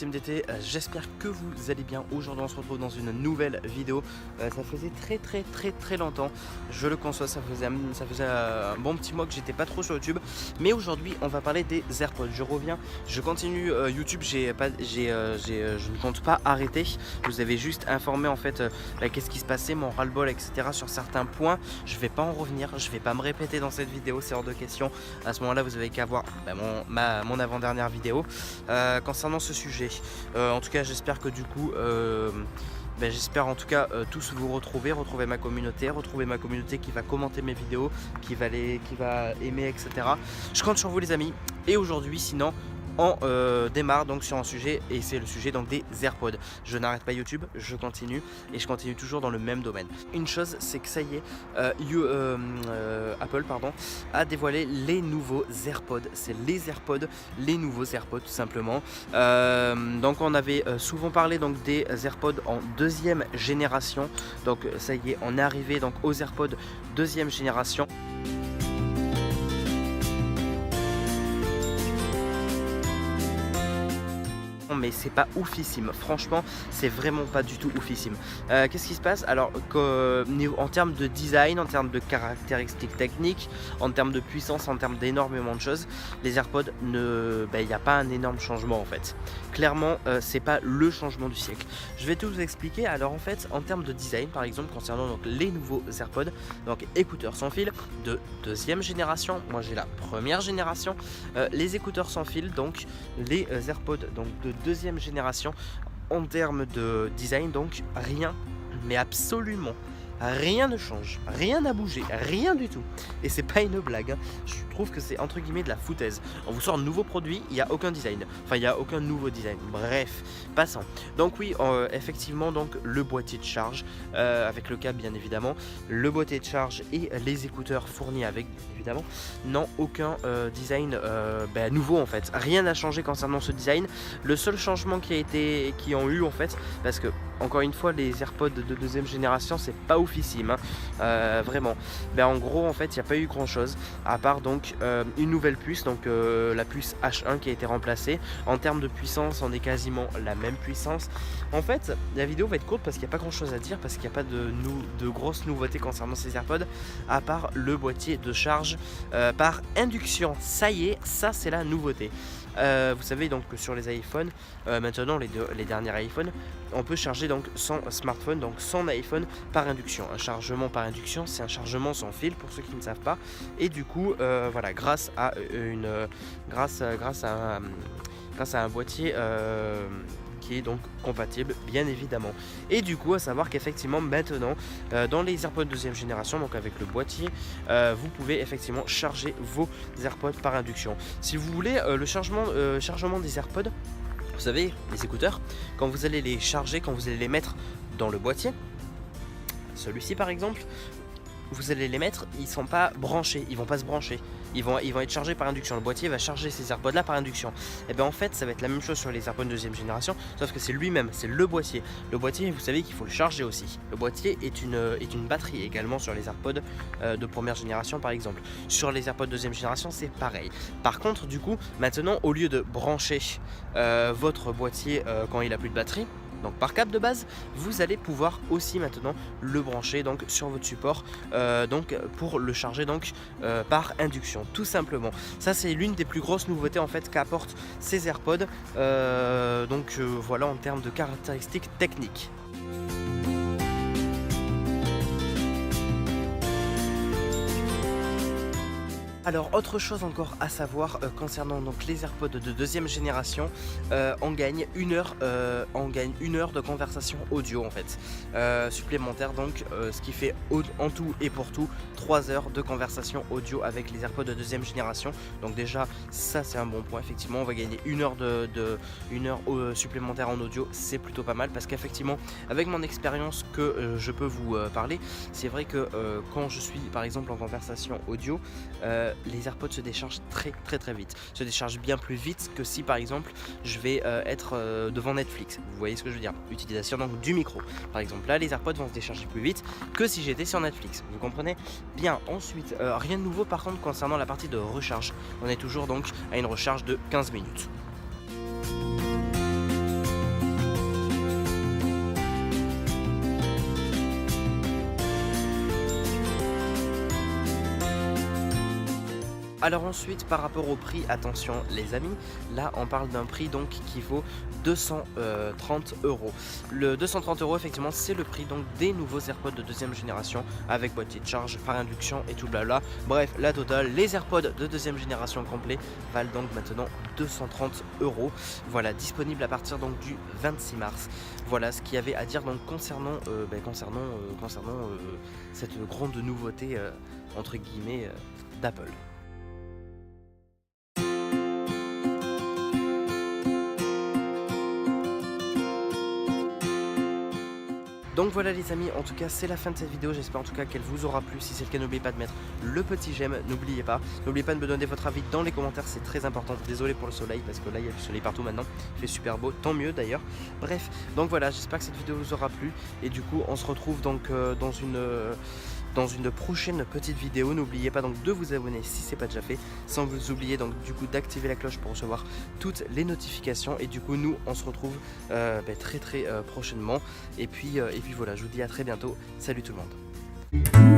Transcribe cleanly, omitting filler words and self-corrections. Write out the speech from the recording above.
team d'été, j'espère que vous allez bien. Aujourd'hui on se retrouve dans une nouvelle vidéo. Ça faisait très longtemps, je le conçois, ça faisait un bon petit mois que j'étais pas trop sur YouTube. Mais aujourd'hui on va parler des AirPods. Je reviens, je continue YouTube, je ne compte pas arrêter. Je vous avais juste informé en fait qu'est-ce qui se passait, mon ras-le-bol, etc. sur certains points. Je vais pas en revenir, je vais pas me répéter dans cette vidéo, c'est hors de question. À ce moment là vous avez qu'à voir mon avant-dernière vidéo concernant ce sujet. En tout cas j'espère que du coup j'espère en tout cas tous vous retrouver ma communauté qui va commenter mes vidéos, qui va aimer, etc. Je compte sur vous les amis. Et aujourd'hui sinon on démarre donc sur un sujet, et c'est le sujet donc des AirPods. Je n'arrête pas YouTube, je continue et je continue toujours dans le même domaine. Une chose, c'est que ça y est, Apple a dévoilé les nouveaux AirPods. C'est les AirPods, les nouveaux AirPods tout simplement. Donc on avait souvent parlé donc des AirPods en deuxième génération. Donc ça y est, on est arrivé donc aux AirPods deuxième génération. Mais c'est pas oufissime, franchement c'est vraiment pas du tout oufissime. Qu'est-ce qui se passe? Alors en termes de design, en termes de caractéristiques techniques, en termes de puissance, en termes d'énormément de choses, les AirPods, il n'y a pas un énorme changement en fait. Clairement c'est pas le changement du siècle. Je vais tout vous expliquer. Alors en fait en termes de design, par exemple concernant donc les nouveaux AirPods, donc écouteurs sans fil de deuxième génération, moi j'ai la première génération, les écouteurs sans fil, donc les AirPods donc de deuxième génération, en termes de design donc rien, mais absolument rien ne change, rien n'a bougé, rien du tout. Et c'est pas une blague, hein. Je trouve que c'est entre guillemets de la foutaise. On vous sort un nouveau produit, il n'y a aucun design, enfin il n'y a aucun nouveau design. Bref, passons. Donc oui, effectivement donc le boîtier de charge avec le câble bien évidemment, le boîtier de charge et les écouteurs fournis avec bien évidemment, n'ont aucun design nouveau en fait. Rien n'a changé concernant ce design. Le seul changement qui ont eu en fait, parce que encore une fois les AirPods de deuxième génération c'est pas oufissime, hein. Vraiment. En gros en fait il n'y a pas eu grand chose à part donc une nouvelle puce, donc la puce H1 qui a été remplacée. En termes de puissance on est quasiment la même puissance. En fait la vidéo va être courte parce qu'il n'y a pas grand chose à dire, parce qu'il n'y a pas de grosses nouveautés concernant ces AirPods à part le boîtier de charge par induction. Ça y est, ça c'est la nouveauté. Vous savez donc que sur les iPhones, maintenant les derniers iPhones, on peut charger donc son smartphone, donc son iPhone par induction. Un chargement par induction, c'est un chargement sans fil pour ceux qui ne savent pas. Et du coup, voilà, grâce à un boîtier qui est donc compatible bien évidemment. Et du coup à savoir qu'effectivement maintenant dans les AirPods deuxième génération, donc avec le boîtier, vous pouvez effectivement charger vos AirPods par induction. Si vous voulez le chargement des AirPods, vous savez les écouteurs, quand vous allez les charger, quand vous allez les mettre dans le boîtier, celui-ci par exemple, vous allez les mettre, ils sont pas branchés, ils vont pas se brancher, ils vont être chargés par induction. Le boîtier va charger ces AirPods là par induction. Et bien en fait ça va être la même chose sur les AirPods deuxième génération, sauf que c'est lui-même, c'est le boîtier. Le boîtier, vous savez qu'il faut le charger aussi. Le boîtier est une batterie également sur les AirPods de première génération par exemple. Sur les AirPods deuxième génération c'est pareil. Par contre du coup maintenant au lieu de brancher votre boîtier quand il a plus de batterie, donc par câble de base, vous allez pouvoir aussi maintenant le brancher donc sur votre support donc pour le charger donc par induction tout simplement. Ça c'est l'une des plus grosses nouveautés en fait qu'apportent ces AirPods voilà en termes de caractéristiques techniques. Alors autre chose encore à savoir concernant donc les AirPods de deuxième génération, on gagne une heure de conversation audio en fait supplémentaire, donc ce qui fait en tout et pour tout 3 heures de conversation audio avec les AirPods de deuxième génération. Donc déjà ça c'est un bon point, effectivement on va gagner une heure supplémentaire en audio, c'est plutôt pas mal, parce qu'effectivement avec mon expérience que je peux vous parler, c'est vrai que quand je suis par exemple en conversation audio, les AirPods se déchargent très vite, se déchargent bien plus vite que si par exemple je vais être devant Netflix. Vous voyez ce que je veux dire, utilisation donc du micro par exemple. Là les AirPods vont se décharger plus vite que si j'étais sur Netflix, vous comprenez bien. Ensuite rien de nouveau par contre concernant la partie de recharge, on est toujours donc à une recharge de 15 minutes. Alors ensuite, par rapport au prix, attention les amis, là on parle d'un prix donc qui vaut 230 €. Le 230 € effectivement c'est le prix donc des nouveaux AirPods de deuxième génération avec boîtier de charge par induction et tout blabla. Bref, la totale, les AirPods de deuxième génération complet valent donc maintenant 230 €. Voilà, disponible à partir donc du 26 mars. Voilà ce qu'il y avait à dire donc concernant cette grande nouveauté entre guillemets d'Apple. Donc voilà les amis, en tout cas c'est la fin de cette vidéo, j'espère en tout cas qu'elle vous aura plu. Si c'est le cas, n'oubliez pas de mettre le petit j'aime, n'oubliez pas de me donner votre avis dans les commentaires, c'est très important. Désolé pour le soleil parce que là il y a du soleil partout maintenant, il fait super beau, tant mieux d'ailleurs. Bref, donc voilà, j'espère que cette vidéo vous aura plu et du coup on se retrouve donc dans une prochaine petite vidéo. N'oubliez pas donc de vous abonner si c'est pas déjà fait, sans vous oublier donc du coup d'activer la cloche pour recevoir toutes les notifications. Et du coup nous on se retrouve très prochainement et puis voilà, je vous dis à très bientôt. Salut tout le monde.